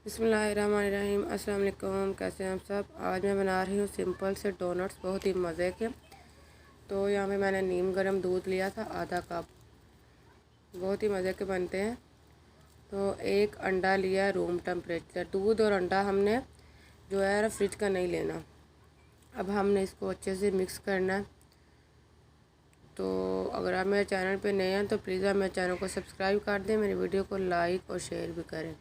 बिस्मिल्लाहिर्रहमानिर्रहीम। अस्सलाम वालेकुम। कैसे हैं आप सब। आज मैं बना रही हूँ सिंपल से डोनट्स, बहुत ही मज़े के। तो यहाँ पे मैंने नीम गर्म दूध लिया था आधा कप, बहुत ही मज़े के बनते हैं। तो एक अंडा लिया रूम टेम्परेचर। दूध और अंडा हमने जो है फ्रिज का नहीं लेना। अब हमने इसको अच्छे से मिक्स करना है। तो अगर आप मेरे चैनल पे नए हैं तो प्लीज़ आप मेरे चैनल को सब्सक्राइब कर दें, मेरी वीडियो को लाइक और शेयर भी करें।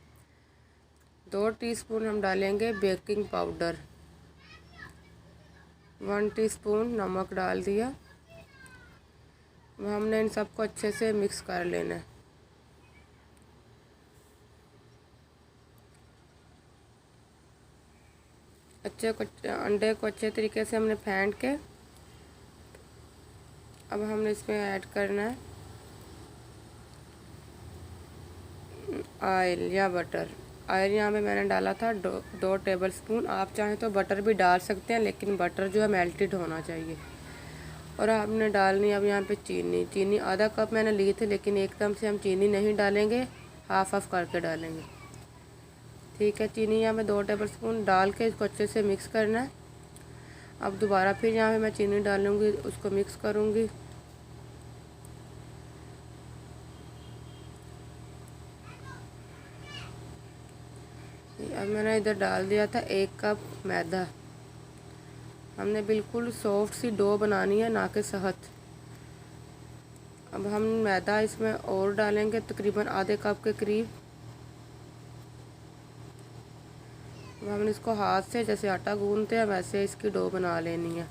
2 टीस्पून हम डालेंगे बेकिंग पाउडर, 1 टीस्पून नमक डाल दिया। अब हमने इन सबको अच्छे से मिक्स कर लेना है। अंडे को अच्छे तरीके से हमने फेंट के अब हमने इसमें ऐड करना है ऑयल या बटर। ऑयल यहाँ पे मैंने डाला था 2 टेबल स्पून। आप चाहें तो बटर भी डाल सकते हैं, लेकिन बटर जो है मेल्टेड होना चाहिए। और आपने डालनी अब यहाँ पे चीनी आधा कप मैंने ली थी, लेकिन एकदम से हम चीनी नहीं डालेंगे, हाफ हाफ करके डालेंगे। ठीक है, चीनी यहाँ पे 2 टेबल स्पून डाल के इसको अच्छे से मिक्स करना है। अब दोबारा फिर यहाँ पे मैं चीनी डालूँगी, उसको मिक्स करूँगी। अब मैंने इधर डाल दिया था 1 कप मैदा। हमने बिल्कुल सॉफ्ट सी डो बनानी है, ना कि सख्त। अब हम मैदा इसमें और डालेंगे तकरीबन आधे कप के करीब। अब हमने इसको हाथ से जैसे आटा गूंदते हैं वैसे इसकी डो बना लेनी है।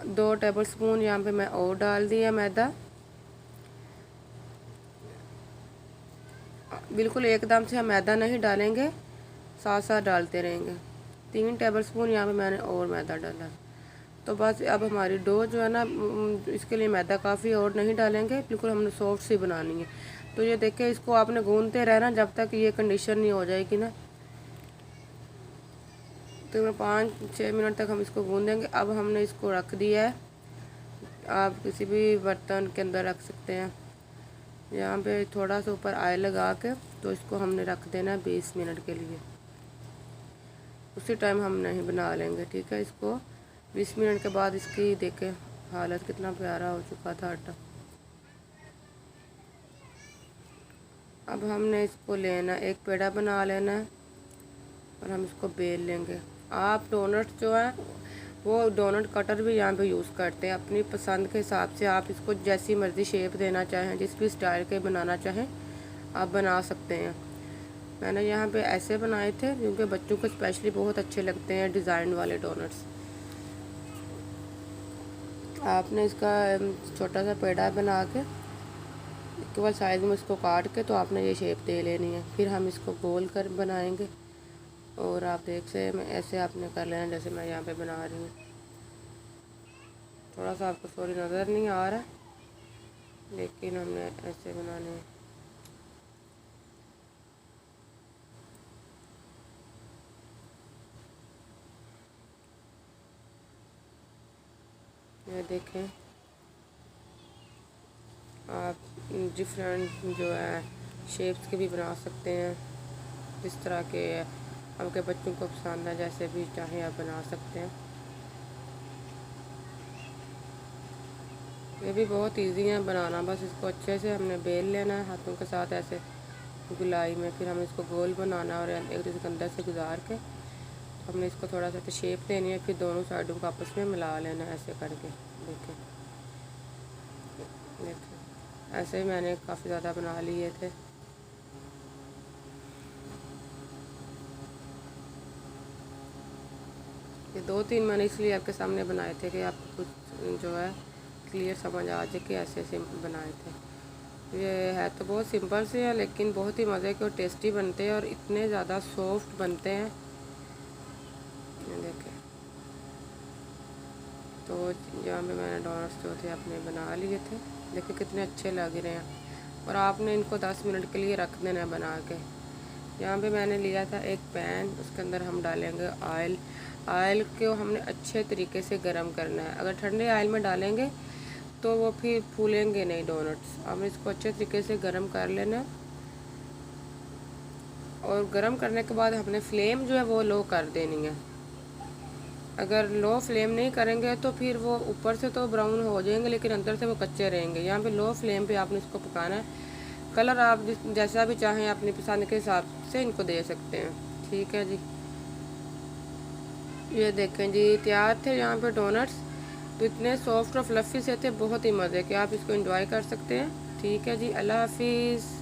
2 टेबल स्पून यहाँ पे मैं और डाल दिया मैदा। बिल्कुल एकदम से हम मैदा नहीं डालेंगे, साथ साथ डालते रहेंगे। 3 टेबल स्पून यहाँ पे मैंने और मैदा डाला। तो बस अब हमारी डो जो है ना, इसके लिए मैदा काफ़ी और नहीं डालेंगे, बिल्कुल हमने सॉफ्ट सी बनानी है। तो ये देखिए, इसको आपने गूंदते रहना जब तक ये कंडीशन नहीं हो जाएगी ना। तो 5-6 मिनट तक हम इसको गूंदेंगे। अब हमने इसको रख दिया है, आप किसी भी बर्तन के अंदर रख सकते हैं। यहाँ पे थोड़ा सा ऊपर ऑयल लगा के तो इसको हमने रख देना है 20 मिनट के लिए। उसी टाइम हम नहीं बना लेंगे, ठीक है। इसको 20 मिनट के बाद इसकी देखें हालत कितना प्यारा हो चुका था आटा। अब हमने इसको लेना, एक पेड़ा बना लेना है और हम इसको बेल लेंगे। आप डोनट जो है वो डोनट कटर भी यहाँ पे यूज़ करते हैं, अपनी पसंद के हिसाब से आप इसको जैसी मर्ज़ी शेप देना चाहें, जिस भी स्टाइल के बनाना चाहें आप बना सकते हैं। मैंने यहाँ पे ऐसे बनाए थे क्योंकि बच्चों को स्पेशली बहुत अच्छे लगते हैं डिज़ाइन वाले डोनट्स। आपने इसका छोटा सा पेड़ा बना के इक्वल साइज़ में इसको काट के तो आपने ये शेप दे लेनी है। फिर हम इसको गोल कर बनाएंगे और आप देख से ऐसे आपने कर लेना जैसे मैं यहाँ पे बना रही हूँ। थोड़ा सा आपको सॉरी नज़र नहीं आ रहा, लेकिन हमने ऐसे बनाने हैं। ये देखें, आप डिफरेंट जो है शेप्स के भी बना सकते हैं, जिस तरह के आपके बच्चों को पसंद है, जैसे भी चाहे आप बना सकते हैं। ये भी बहुत इजी है बनाना, बस इसको अच्छे से हमने बेल लेना है हाथों के साथ ऐसे गुलाई में। फिर हमें इसको गोल बनाना है और एक दूसरे के अंदर से गुजार के तो हमने इसको थोड़ा सा शेप देनी है। फिर दोनों साइडों को आपस में मिला लेना है ऐसे करके। देखें देखें, ऐसे ही मैंने काफ़ी ज़्यादा बना लिए थे। ये 2-3 मैंने इसलिए आपके सामने बनाए थे कि आपको कुछ जो है क्लियर समझ आ जाए कि ऐसे ऐसे बनाए थे। ये है तो बहुत सिंपल से है, लेकिन बहुत ही मज़े के और टेस्टी बनते हैं और इतने ज़्यादा सॉफ्ट बनते हैं। देखें, तो जहाँ पे मैंने डोनट्स जो थे अपने बना लिए थे, देखिए कितने अच्छे लग रहे हैं। और आपने इनको 10 मिनट के लिए रख देना है बना के। यहाँ पे मैंने लिया था एक पैन, उसके अंदर हम डालेंगे ऑयल। ऑयल को हमने अच्छे तरीके से गर्म करना है। अगर ठंडे ऑयल में डालेंगे तो वो फिर फूलेंगे नहीं डोनट्स। हमें इसको अच्छे तरीके से गर्म कर लेना है। और गरम करने के बाद हमने फ्लेम जो है वो लो कर देनी है। अगर लो फ्लेम नहीं करेंगे तो फिर वो ऊपर से तो ब्राउन हो जाएंगे लेकिन अंदर से वो कच्चे रहेंगे। यहाँ पे लो फ्लेम पे आपने इसको पकाना है। कलर आप जैसा भी चाहें अपनी पसंद के हिसाब से इनको दे सकते हैं। ठीक है जी, ये देखें जी तैयार थे यहाँ पे डोनट्स। तो इतने सॉफ्ट और फ्लफ़ी से थे, बहुत ही मज़े के। आप इसको एंजॉय कर सकते हैं। ठीक है जी, अल्लाह हाफिज़।